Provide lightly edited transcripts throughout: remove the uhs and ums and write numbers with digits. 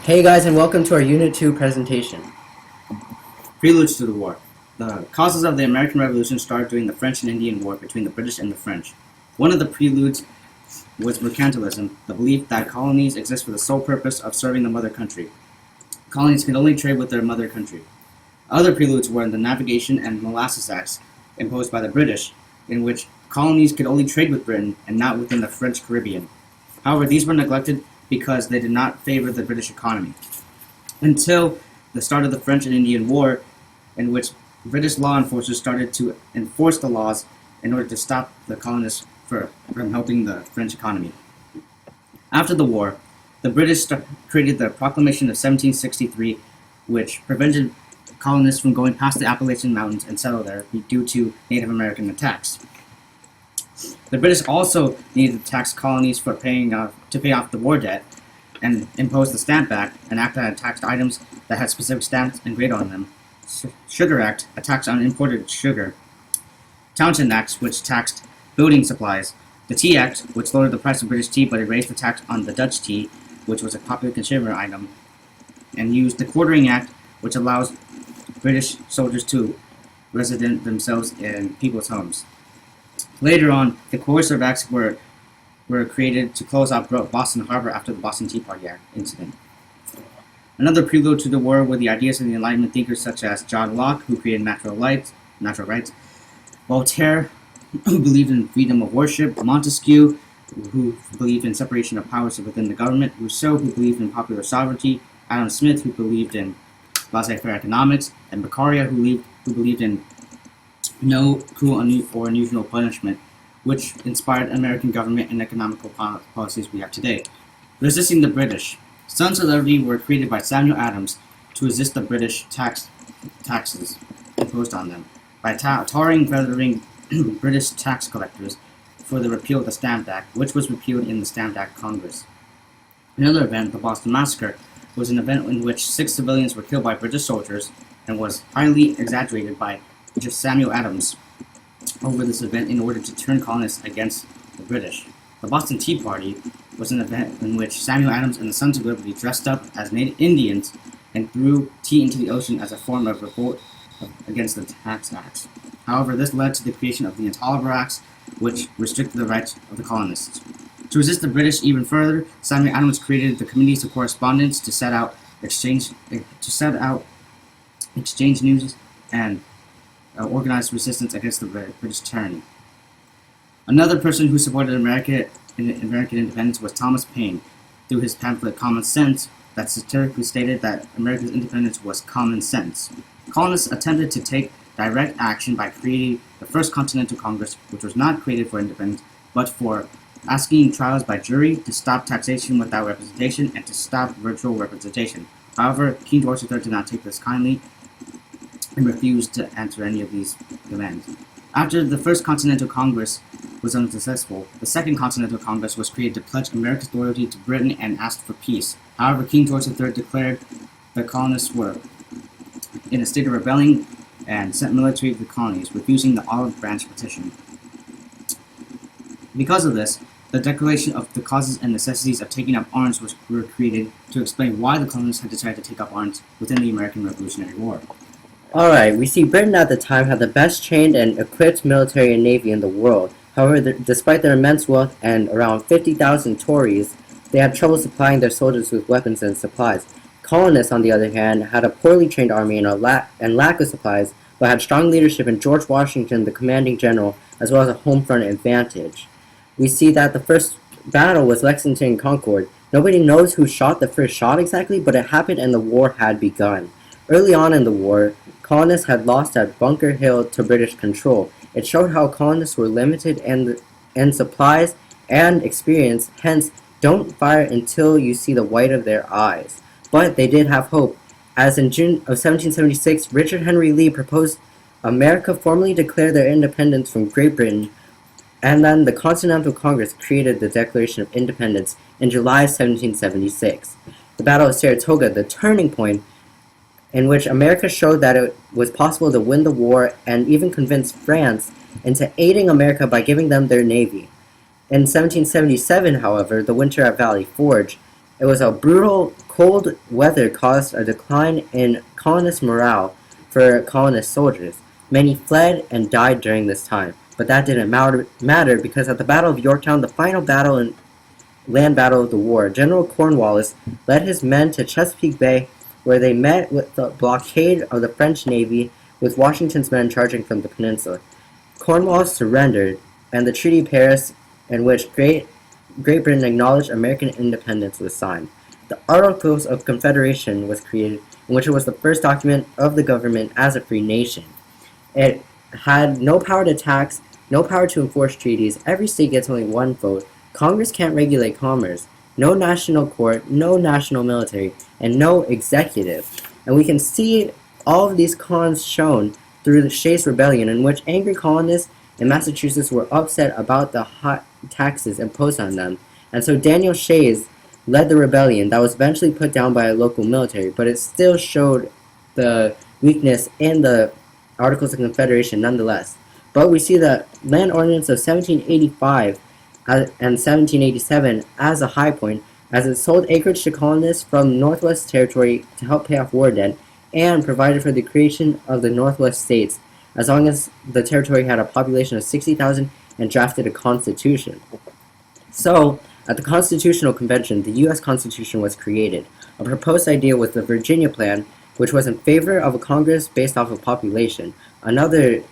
Hey guys, and welcome to our Unit 2 presentation. Preludes to the war. The causes of the American Revolution started during the French and Indian War between the British and the French. One of the preludes was mercantilism, the belief that colonies exist for the sole purpose of serving the mother country. Colonies can only trade with their mother country. Other preludes were the Navigation and Molasses Acts imposed by the British, in which colonies could only trade with Britain and not within the French Caribbean. However, these were neglected because they did not favor the British economy. Until the start of the French and Indian War, in which British law enforcers started to enforce the laws in order to stop the colonists from helping the French economy. After the war, the British created the Proclamation of 1763, which prevented colonists from going past the Appalachian Mountains and settle there due to Native American attacks. The British also needed to tax colonies to pay off the war debt, and imposed the Stamp Act, an act that taxed items that had specific stamps engraved on them. Sugar Act, a tax on imported sugar. Townshend Acts, which taxed building supplies. The Tea Act, which lowered the price of British tea, but it raised the tax on the Dutch tea, which was a popular consumer item. And used the Quartering Act, which allows British soldiers to resident themselves in people's homes. Later on, the coercive acts were created to close out Boston Harbor after the Boston Tea Party incident. Another prelude to the war were the ideas of the Enlightenment thinkers such as John Locke, who created natural rights, Voltaire, who believed in freedom of worship, Montesquieu, who believed in separation of powers within the government, Rousseau, who believed in popular sovereignty, Adam Smith, who believed in laissez-faire economics, and Beccaria, who believed in no cruel or unusual punishment, which inspired American government and economical policies we have today. Resisting the British. Sons of Liberty were created by Samuel Adams to resist the British taxes imposed on them by tarring feathering British tax collectors for the repeal of the Stamp Act, which was repealed in the Stamp Act Congress. Another event, the Boston Massacre, was an event in which 6 civilians were killed by British soldiers and was highly exaggerated by just Samuel Adams over this event in order to turn colonists against the British. The Boston Tea Party was an event in which Samuel Adams and the Sons of Liberty dressed up as Native Indians and threw tea into the ocean as a form of revolt against the Tax Acts. However, this led to the creation of the Intolerable Acts, which restricted the rights of the colonists. To resist the British even further, Samuel Adams created the Committees of Correspondence to set out exchange news and organized resistance against the British tyranny. Another person who supported American independence was Thomas Paine, through his pamphlet Common Sense, that satirically stated that America's independence was common sense. Colonists attempted to take direct action by creating the First Continental Congress, which was not created for independence, but for asking trials by jury, to stop taxation without representation, and to stop virtual representation. However, King George III did not take this kindly and refused to answer any of these demands. After the First Continental Congress was unsuccessful, the Second Continental Congress was created to pledge America's loyalty to Britain and asked for peace. However, King George III declared the colonists were in a state of rebellion and sent military to the colonies, refusing the Olive Branch petition. Because of this, the Declaration of the Causes and Necessities of Taking Up Arms were created to explain why the colonists had decided to take up arms within the American Revolutionary War. Alright, we see Britain at the time had the best trained and equipped military and navy in the world. However, despite their immense wealth and around 50,000 Tories, they had trouble supplying their soldiers with weapons and supplies. Colonists, on the other hand, had a poorly trained army and lack of supplies, but had strong leadership in George Washington, the commanding general, as well as a home front advantage. We see that the first battle was Lexington and Concord. Nobody knows who shot the first shot exactly, but it happened and the war had begun. Early on in the war, colonists had lost at Bunker Hill to British control. It showed how colonists were limited in supplies and experience, hence, don't fire until you see the white of their eyes. But they did have hope, as in June of 1776, Richard Henry Lee proposed America formally declare their independence from Great Britain, and then the Continental Congress created the Declaration of Independence in July 1776. The Battle of Saratoga, the turning point, in which America showed that it was possible to win the war and even convince France into aiding America by giving them their navy. In 1777, however, the winter at Valley Forge, it was a brutal, Cold weather caused a decline in colonist morale for colonist soldiers. Many fled and died during this time, but that didn't matter because at the Battle of Yorktown, the final battle and land battle of the war, General Cornwallis led his men to Chesapeake Bay, where they met with the blockade of the French Navy, with Washington's men charging from the peninsula. Cornwallis surrendered, and the Treaty of Paris, in which Great Britain acknowledged American independence, was signed. The Articles of Confederation was created, in which it was the first document of the government as a free nation. It had no power to tax, no power to enforce treaties. Every state gets only one vote. Congress can't regulate commerce. No national court, no national military, and no executive. And we can see all of these cons shown through the Shays Rebellion, in which angry colonists in Massachusetts were upset about the high taxes imposed on them. And so Daniel Shays led the rebellion that was eventually put down by a local military, but it still showed the weakness in the Articles of Confederation nonetheless. But we see the Land Ordinance of 1785 and 1787 as a high point, as it sold acreage to colonists from Northwest Territory to help pay off war debt, and provided for the creation of the Northwest States, as long as the territory had a population of 60,000 and drafted a constitution. So, at the Constitutional Convention, the U.S. Constitution was created. A proposed idea was the Virginia Plan, which was in favor of a Congress based off of population. Another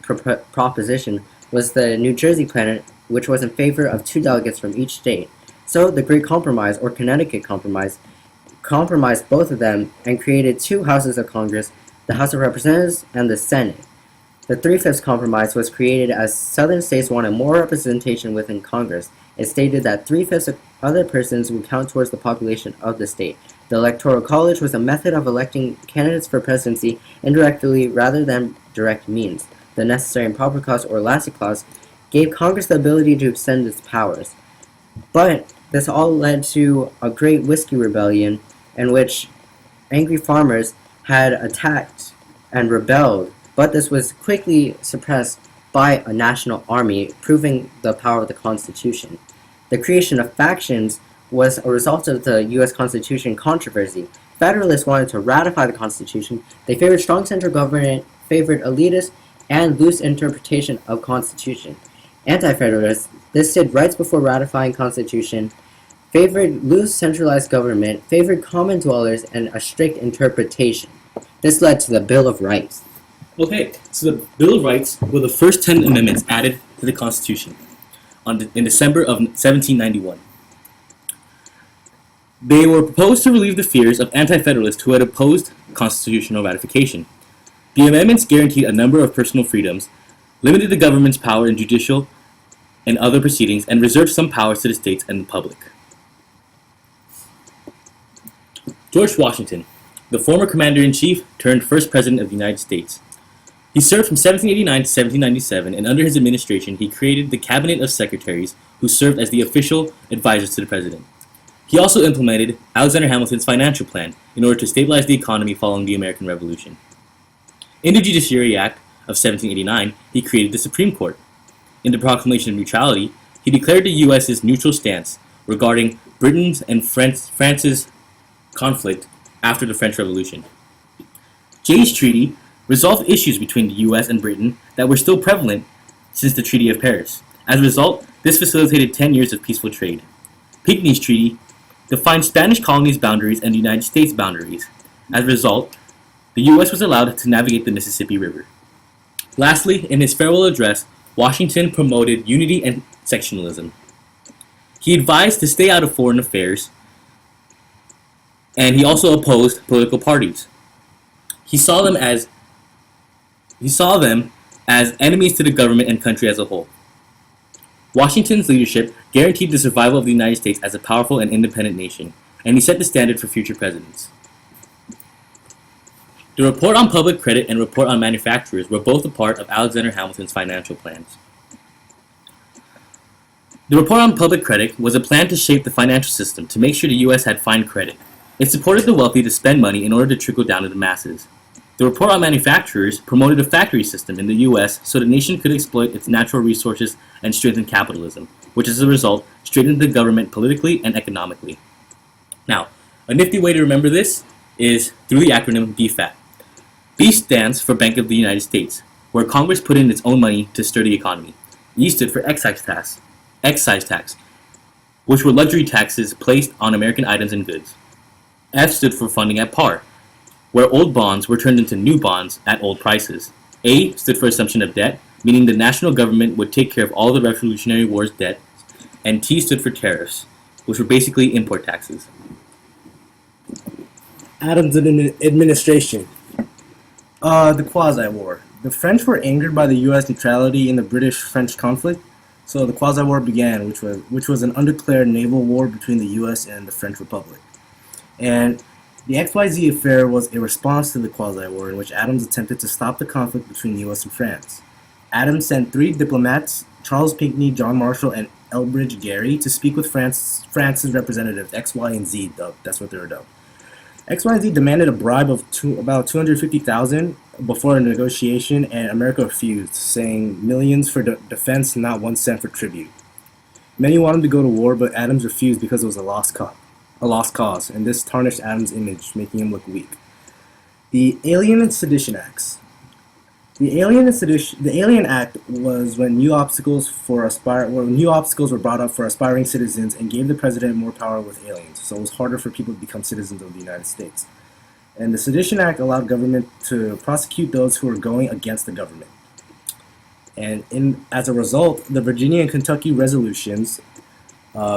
proposition was the New Jersey Plan, which was in favor of 2 delegates from each state. So the Great Compromise, or Connecticut Compromise, compromised both of them and created 2 houses of Congress, the House of Representatives and the Senate. The Three-Fifths Compromise was created as Southern states wanted more representation within Congress. It stated that 3/5 of other persons would count towards the population of the state. The Electoral College was a method of electing candidates for presidency indirectly rather than direct means. The Necessary and Proper Clause, or Lassie Clause, gave Congress the ability to extend its powers. But this all led to a great whiskey rebellion in which angry farmers had attacked and rebelled, but this was quickly suppressed by a national army, proving the power of the Constitution. The creation of factions was a result of the U.S. Constitution controversy. Federalists wanted to ratify the Constitution. They favored strong central government, favored elitist and loose interpretation of Constitution. Anti-Federalists listed rights before ratifying Constitution, favored loose centralized government, favored common dwellers, and a strict interpretation. This led to the Bill of Rights. Okay, so the Bill of Rights were the first 10 amendments added to the Constitution in December of 1791. They were proposed to relieve the fears of anti-federalists who had opposed constitutional ratification. The amendments guaranteed a number of personal freedoms, limited the government's power in judicial and other proceedings, and reserved some powers to the states and the public. George Washington, the former commander-in-chief turned first president of the United States. He served from 1789 to 1797, and under his administration he created the Cabinet of Secretaries, who served as the official advisors to the president. He also implemented Alexander Hamilton's financial plan in order to stabilize the economy following the American Revolution. In the Judiciary Act of 1789, he created the Supreme Court. In the Proclamation of Neutrality, he declared the U.S.'s neutral stance regarding Britain's and France's conflict after the French Revolution. Jay's Treaty resolved issues between the U.S. and Britain that were still prevalent since the Treaty of Paris. As a result, this facilitated 10 years of peaceful trade. Pinckney's Treaty defined Spanish colonies' boundaries and the United States' boundaries. As a result, the U.S. was allowed to navigate the Mississippi River. Lastly, in his farewell address, Washington promoted unity and sectionalism. He advised to stay out of foreign affairs, and he also opposed political parties. He saw them as enemies to the government and country as a whole. Washington's leadership guaranteed the survival of the United States as a powerful and independent nation, and he set the standard for future presidents. The Report on Public Credit and Report on Manufacturers were both a part of Alexander Hamilton's financial plans. The Report on Public Credit was a plan to shape the financial system to make sure the U.S. had fine credit. It supported the wealthy to spend money in order to trickle down to the masses. The Report on Manufacturers promoted a factory system in the U.S. so the nation could exploit its natural resources and strengthen capitalism, which as a result strengthened the government politically and economically. Now, A nifty way to remember this is through the acronym BFAT. B stands for Bank of the United States, where Congress put in its own money to stir the economy. E stood for excise tax, which were luxury taxes placed on American items and goods. F stood for funding at par, where old bonds were turned into new bonds at old prices. A stood for assumption of debt, meaning the national government would take care of all the Revolutionary War's debt. And T stood for tariffs, which were basically import taxes. Adams' administration. The Quasi-War. The French were angered by the U.S. neutrality in the British-French conflict, so the Quasi-War began, which was an undeclared naval war between the U.S. and the French Republic. And the XYZ affair was a response to the Quasi-War in which Adams attempted to stop the conflict between the U.S. and France. Adams sent 3 diplomats, Charles Pinckney, John Marshall, and Elbridge Gerry, to speak with France's representatives, X, Y, and Z, that's what they were dubbed. X, Y, and Z demanded a bribe of about $250,000 before a negotiation, and America refused, saying millions for defense, not 1 cent for tribute. Many wanted to go to war, but Adams refused because it was a lost cause, and this tarnished Adams' image, making him look weak. The Alien and Sedition Acts. The Alien Act was when new obstacles were brought up for aspiring citizens and gave the president more power with aliens, so it was harder for people to become citizens of the United States. And the Sedition Act allowed government to prosecute those who were going against the government. And as a result, the Virginia and Kentucky resolutions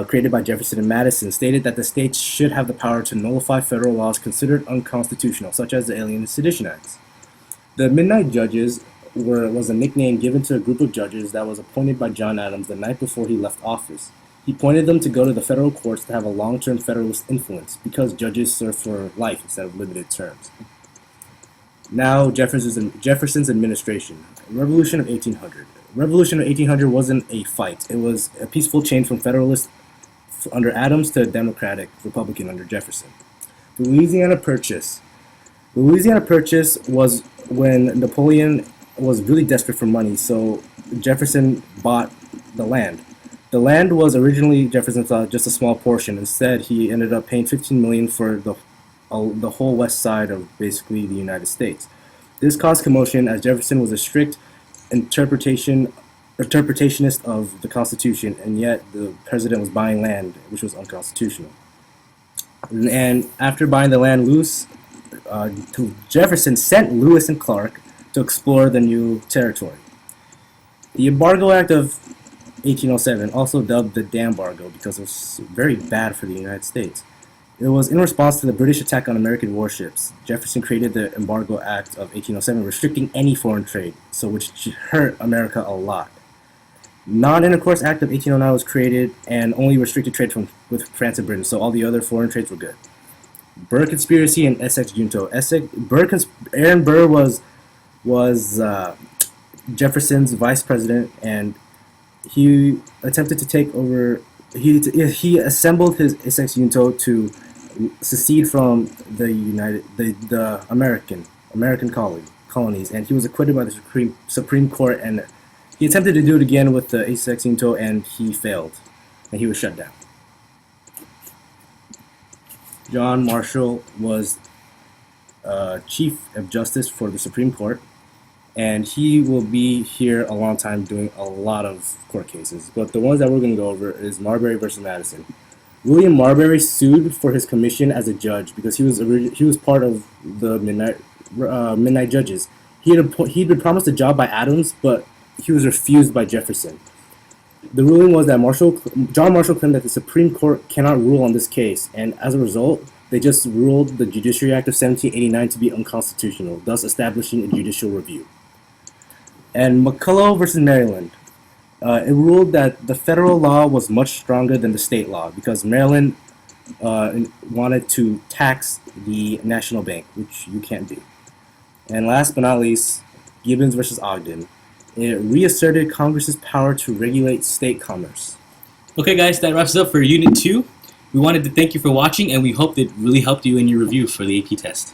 created by Jefferson and Madison stated that the states should have the power to nullify federal laws considered unconstitutional, such as the Alien and Sedition Acts. The Midnight Judges was a nickname given to a group of judges that was appointed by John Adams the night before he left office. He appointed them to go to the federal courts to have a long-term Federalist influence because judges serve for life instead of limited terms. Now, Jefferson's administration. Revolution of 1800. Revolution of 1800 wasn't a fight. It was a peaceful change from Federalist under Adams to Democratic Republican under Jefferson. The Louisiana Purchase. The Louisiana Purchase was when Napoleon was really desperate for money, so Jefferson bought the land. The land was originally, Jefferson thought, just a small portion. Instead, he ended up paying $15 million for the whole west side of basically the United States. This caused commotion as Jefferson was a strict interpretationist of the Constitution, and yet the president was buying land, which was unconstitutional. And after buying the land, Jefferson sent Lewis and Clark to explore the new territory. The Embargo Act of 1807, also dubbed the Dambargo because it was very bad for the United States. It was in response to the British attack on American warships. Jefferson created the Embargo Act of 1807, restricting any foreign trade, so which hurt America a lot. Non-Intercourse Act of 1809 was created and only restricted trade with France and Britain, so all the other foreign trades were good. Burr Conspiracy and Essex Junto. Aaron Burr was Jefferson's vice president, and he attempted to take over. He assembled his Essex Junto to secede from the American colonies, and he was acquitted by the Supreme Court. And he attempted to do it again with the Essex Junto, and he failed, and he was shut down. John Marshall was Chief of Justice for the Supreme Court, and he will be here a long time doing a lot of court cases. But the ones that we're going to go over is Marbury versus Madison. William Marbury sued for his commission as a judge because he was part of the Midnight Judges. He'd been promised a job by Adams, but he was refused by Jefferson. The ruling was that John Marshall claimed that the Supreme Court cannot rule on this case, and as a result, they just ruled the Judiciary Act of 1789 to be unconstitutional, thus establishing a judicial review. And McCulloch versus Maryland. It ruled that the federal law was much stronger than the state law because Maryland wanted to tax the national bank, which you can't do. And last but not least, Gibbons versus Ogden. It reasserted Congress's power to regulate state commerce. Okay, guys, that wraps it up for Unit 2. We wanted to thank you for watching, and we hope it really helped you in your review for the AP test.